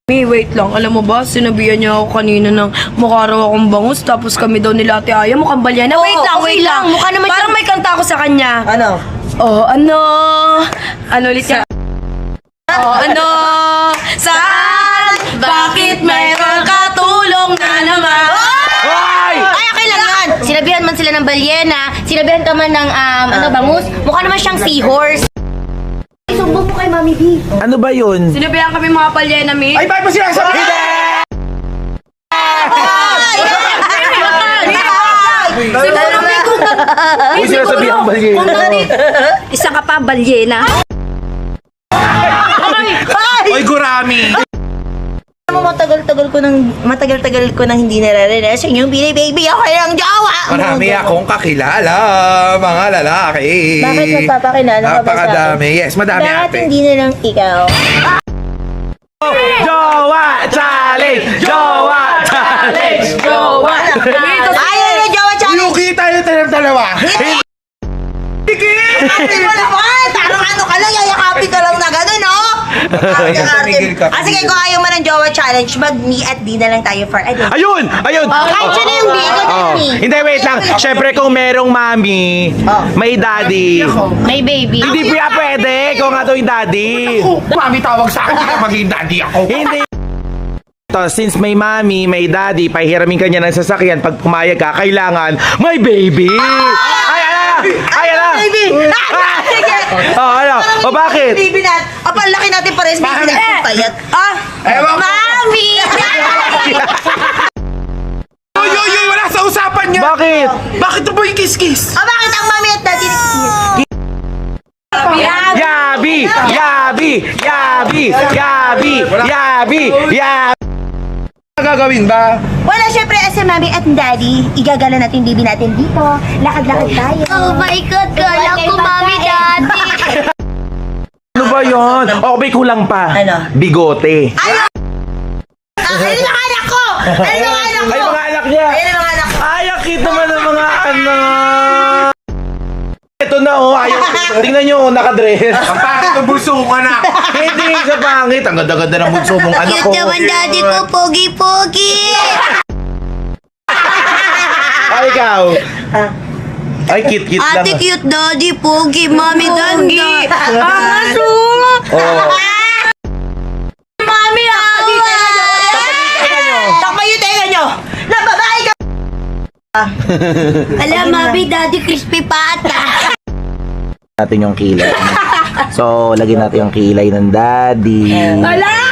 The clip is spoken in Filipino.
Wait lang, alam mo ba, sinabihan niya ako kanina ng mukha raw akong bangus, tapos kami daw nila Ate Aya, mukhang balyena. Oo, Wait lang, okay wait lang. lang. Mukha naman Parang may kanta ako sa kanya. Ano? Oh, ano ulit yan? Oh, ano? Saan? Bakit mayroong katulong na naman? Ay, okay lang yan. Sinabihan man sila ng balyena, sinabihan ka man ng bangus, mukha naman siyang seahorse. Sumbong mo kay Mami B. Ano ba yun? Sinabihan kami mga balyena, Mi. Ay, bakit mo sinasabi? Siguro may Uy, sinasabi ang balyena. Isa ka pa, balyena. Uy, gurami! Matagal-tagal ko nang hindi nararinig sa inyong baby ako ng jowa. Marami akong kakilala, mga lalaki. Bakit magpapakilala ka ba sa akin? Napakadami. Yes, madami Bakit ate. hindi na lang ikaw? Jowa challenge! Jowa challenge! Jowa. Ayaw na jowa challenge! Yuki tayo ng dalawa! Hindi mo naman! Parang ano ka lang, yayakapin ka lang na gano'n, no? tumigil ka. Sige, kung ayaw mo ng jowa challenge, mag-me at D na lang tayo for a day. Ayun! Ayun! Kahit siya na yung B, ikaw na yung me. Hindi, wait lang. Siyempre, kung merong mami, may daddy. May baby. Hindi pa pwede kung nga daw yung daddy. Mami tawag sa akin, hindi ka maging daddy ako. Hindi. To, since may mami, may daddy, pahiramin ka niya ng sasakyan, pag pumayag ka, kailangan may baby! Ay, ala! Ay, ala! Baby! Sige! Oh, ano? O, bakit? Baby natin. Apal, laki natin pares. Baby natin payat. Ewan ko. Mami! Uy, wala sa usapan niya. Bakit? Bakit ito ba yung kiss-kiss? Bakit ang mami at daddy Yabi! Yabi! Yabi! Yabi! Yabi! Yabi! Ano gagawin ba? Wala, syempre, as a mami at daddy, igagala natin yung baby natin dito. Lakad-lakad tayo. Oh my God, kala ko mami, daddy. Ano ba yun? O, may kulang pa. Ano? Bigote. Ayun ang anak ko! Ayun ang anak ko! Ay, mga anak niya! Ayun ang anak ko! Ay, ang cute naman ng mga anak! Ito na, oh. Ayaw. Tingnan nyo, oh, nakadress. Ang pangit ng bunso mo, anak. Hindi sa pangit. Ang ganda-ganda ng bunso mong anak ko. Cute naman daddy ko, pogi-pogi! Ay, ikaw. Ay, cute-cute lang. Ate cute daddy, pogi, mami danda. Aso! Oh. Mami, Takayo, tenga nyo! Nababae ka! Alam, mami, daddy, crispy pata. Natin yung kilay. So, lagyan natin yung kilay ng daddy. Wala!